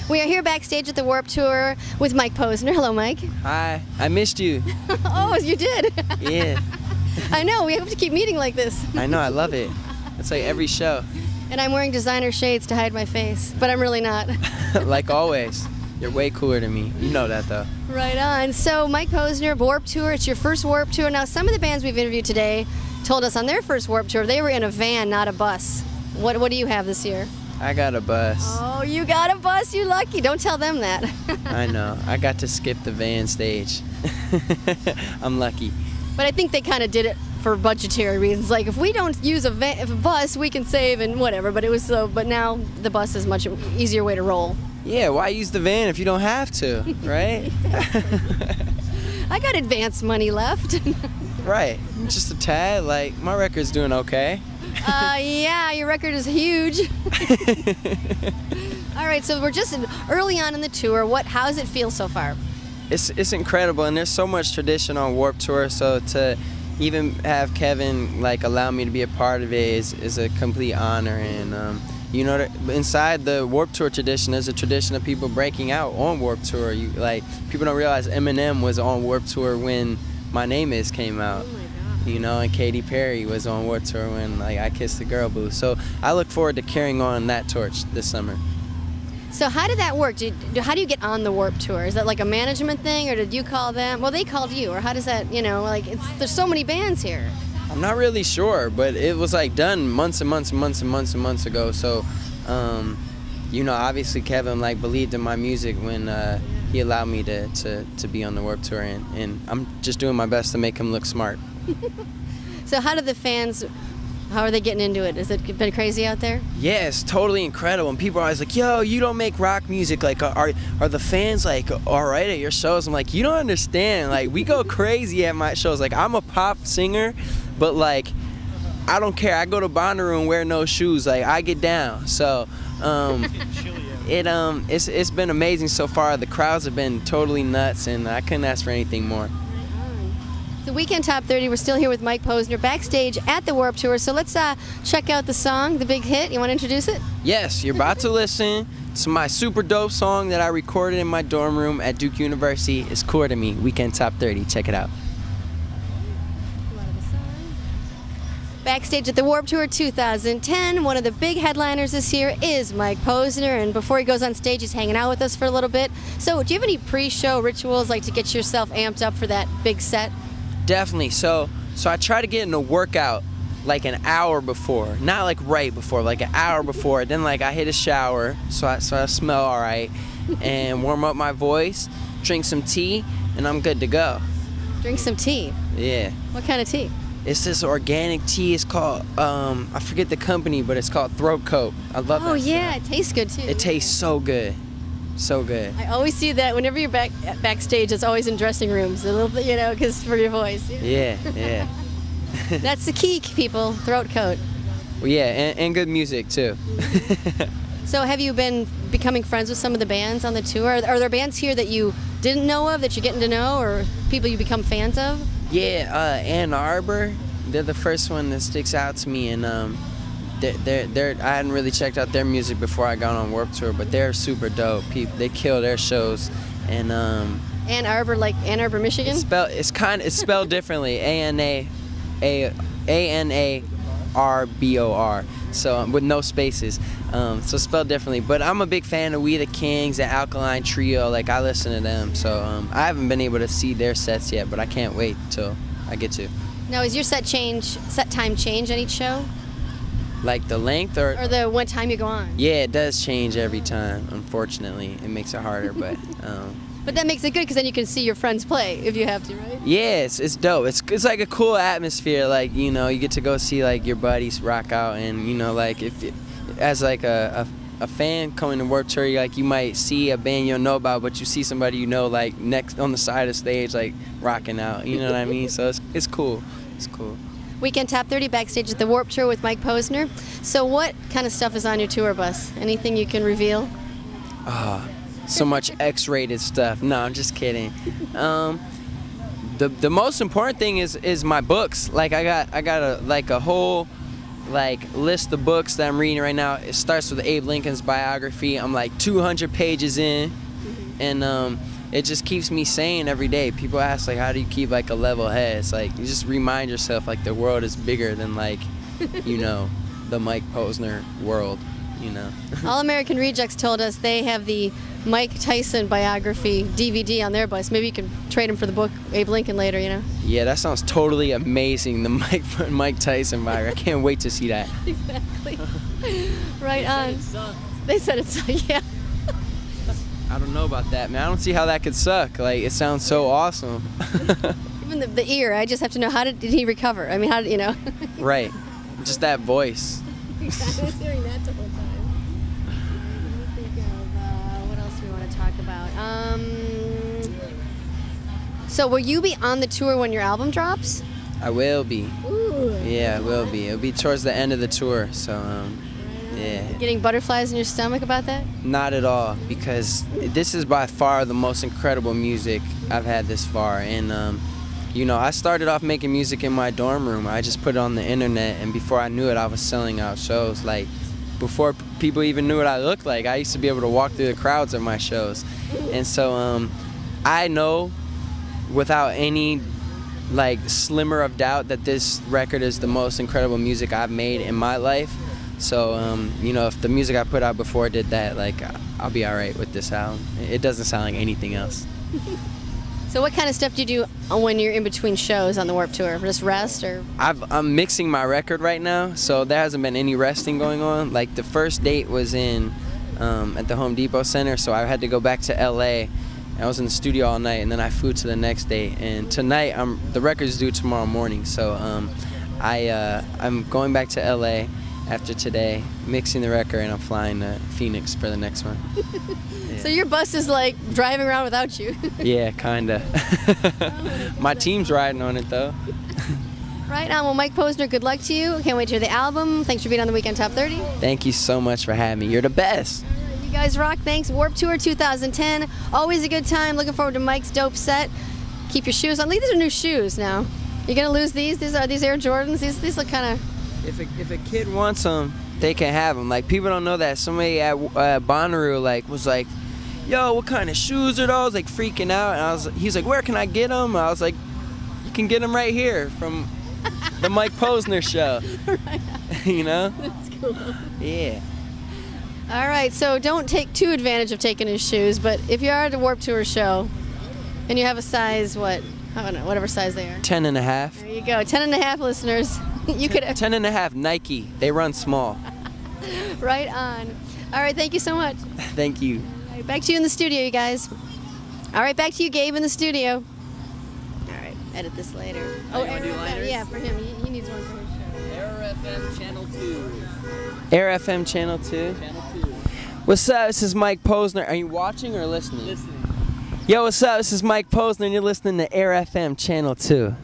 We are here backstage at the Warped Tour with Mike Posner. Hello, Mike. Hi, I missed you. Oh, you did? Yeah. I know, we have to keep meeting like this. I know, I love it. It's like every show. And I'm wearing designer shades to hide my face, but I'm really not. Like always. You're way cooler than me. You know that, though. Right on. So, Mike Posner, Warped Tour. It's your first Warped Tour. Now, some of the bands we've interviewed today told us on their first Warped Tour they were in a van, not a bus. What do you have this year? I got a bus. Oh, you got a bus? You lucky. Don't tell them that. I know. I got to skip the van stage. I'm lucky. But I think they kind of did it for budgetary reasons. Like, if we don't use a bus, we can save and whatever. But it was so. But now the bus is much easier way to roll. Yeah, why use the van if you don't have to, right? I got advance money left. Right. Just a tad. Like, my record's doing okay. Yeah, your record is huge. All right, so we're just early on in the tour. How does it feel so far? It's incredible, and there's so much tradition on Warped Tour, so to even have Kevin like allow me to be a part of it is a complete honor. And you know, inside the Warped Tour tradition, there's a tradition of people breaking out on Warped Tour. People don't realize Eminem was on Warped Tour when My Name Is came out. Oh my God. You know, and Katy Perry was on Warped Tour when like I Kissed the Girl Boo. So I look forward to carrying on that torch this summer. So how did that work? How do you get on the Warped Tour? Is that like a management thing, or did you call them? Well, they called you, or how does that? You know, like there's so many bands here. I'm not really sure, but it was like done months and months and months and months and months ago. So, you know, obviously Kevin like believed in my music when he allowed me to be on the Warped Tour, and I'm just doing my best to make him look smart. So how do the fans? How are they getting into it? Has it been crazy out there? Yeah, it's totally incredible. And people are always like, yo, you don't make rock music. Like, are the fans, like, all right at your shows? I'm like, you don't understand. Like, we go crazy at my shows. Like, I'm a pop singer, but, like, I don't care. I go to Bonnaroo and wear no shoes. Like, I get down. So, it's been amazing so far. The crowds have been totally nuts, and I couldn't ask for anything more. The Weekend Top 30, we're still here with Mike Posner backstage at the Warped Tour. So let's check out the song, the big hit. You want to introduce it? Yes, you're about to listen to my super dope song that I recorded in my dorm room at Duke University. It's Core to Me, Weekend Top 30. Check it out. Backstage at the Warped Tour 2010, one of the big headliners this year is Mike Posner, and before he goes on stage, he's hanging out with us for a little bit. So do you have any pre-show rituals, like to get yourself amped up for that big set? Definitely. So I try to get in a workout like an hour before, not like right before, like an hour before. Then like I hit a shower, so I smell all right, and warm up my voice, drink some tea, and I'm good to go. Drink some tea? Yeah. What kind of tea? It's this organic tea. It's called, I forget the company, but it's called Throat Coat. I love that. Oh yeah, it tastes good too. It tastes so good. So good. I always see that whenever you're backstage, it's always in dressing rooms, a little, you know, because for your voice. Yeah, yeah. That's the key, people. Throat coat. Well, yeah, and good music too. So, have you been becoming friends with some of the bands on the tour? Are there bands here that you didn't know of that you're getting to know, or people you become fans of? Yeah, Ann Arbor. They're the first one that sticks out to me, and I hadn't really checked out their music before I got on Warped Tour, but they're super dope. They kill their shows, and Ann Arbor, like Ann Arbor, Michigan. It's spelled differently. ANARBOR. So with no spaces. So spelled differently. But I'm a big fan of We the Kings and Alkaline Trio. Like I listen to them. So I haven't been able to see their sets yet, but I can't wait till I get to. Now, is your set time change on each show? Like the length or the what time you go on? Yeah, it does change every time. Unfortunately, it makes it harder, but. But that makes it good because then you can see your friends play if you have to, right? Yeah, it's dope. It's like a cool atmosphere. Like, you know, you get to go see like your buddies rock out, and you know, like as like a fan coming to Warped Tour, like you might see a band you don't know about, but you see somebody you know like next on the side of the stage like rocking out. You know what I mean? So it's cool. It's cool. Weekend Top 30 backstage at the Warped Tour with Mike Posner. So what kind of stuff is on your tour bus? Anything you can reveal? So much X-rated stuff. No, I'm just kidding. The most important thing is my books. Like I got a whole like list of books that I'm reading right now. It starts with Abe Lincoln's biography. I'm like 200 pages in, and it just keeps me sane every day. People ask like, how do you keep like a level head? It's like you just remind yourself like the world is bigger than like, you know, the Mike Posner world. You know. All American Rejects told us they have the Mike Tyson biography DVD on their bus. Maybe you can trade him for the book Abe Lincoln later, you know? Yeah, that sounds totally amazing, the Mike Tyson biography. I can't wait to see that. Exactly. Right on. They said it sucked, yeah. I don't know about that, man. I don't see how that could suck. Like, it sounds so awesome. Even the ear, I just have to know, how did he recover? I mean, how did, you know? Right. Just that voice. I was hearing that the whole time. Let me think of what else we want to talk about. So will you be on the tour when your album drops? I will be. Ooh. Yeah, I will be. It'll be towards the end of the tour, so yeah. Getting butterflies in your stomach about that? Not at all, because this is by far the most incredible music I've had this far, and you know, I started off making music in my dorm room. I just put it on the internet, and before I knew it, I was selling out shows. Like, before people even knew what I looked like, I used to be able to walk through the crowds at my shows. And so I know without any like slimmer of doubt that this record is the most incredible music I've made in my life. So, you know, if the music I put out before did that, like, I'll be all right with this album. It doesn't sound like anything else. So what kind of stuff do you do when you're in between shows on the Warped Tour? Just rest, or? I'm mixing my record right now, so there hasn't been any resting going on. Like, the first date was in at the Home Depot Center, so I had to go back to LA. I was in the studio all night, and then I flew to the next date. And tonight, the record's due tomorrow morning, so I'm going back to LA after today, mixing the record, and I'm flying to Phoenix for the next one. Yeah. So your bus is like driving around without you. Yeah, kinda. My team's riding on it though. Right on. Well, Mike Posner, good luck to you. Can't wait to hear the album. Thanks for being on the Weekend Top 30. Thank you so much for having me. You're the best. All right, you guys rock. Thanks. Warped Tour 2010. Always a good time. Looking forward to Mike's dope set. Keep your shoes on. These are new shoes now. You're gonna lose these? These are Air Jordans. These look kind of. If a kid wants them, they can have them. Like, people don't know that. Somebody at Bonnaroo was like, yo, what kind of shoes are those? Like, freaking out. And he's like, where can I get them? I was like, you can get them right here from the Mike Posner show. Right. You know? That's cool. Yeah. All right, so don't take too advantage of taking his shoes, but if you are at a Warped Tour show and you have a size, what? I don't know, whatever size they are. 10 and a half. There you go, 10 and a half, listeners. You could 10 and a half Nike. They run small. Right on. All right, thank you so much. Thank you. All right, back to you in the studio, you guys. All right, back to you, Gabe, in the studio. All right, edit this later. Oh, you want to do liners? Yeah, for him. He needs one for his show. Air FM Channel 2. Air FM Channel 2. Channel 2. What's up? This is Mike Posner. Are you watching or listening? Listening. Yo, what's up? This is Mike Posner, and you're listening to Air FM Channel 2.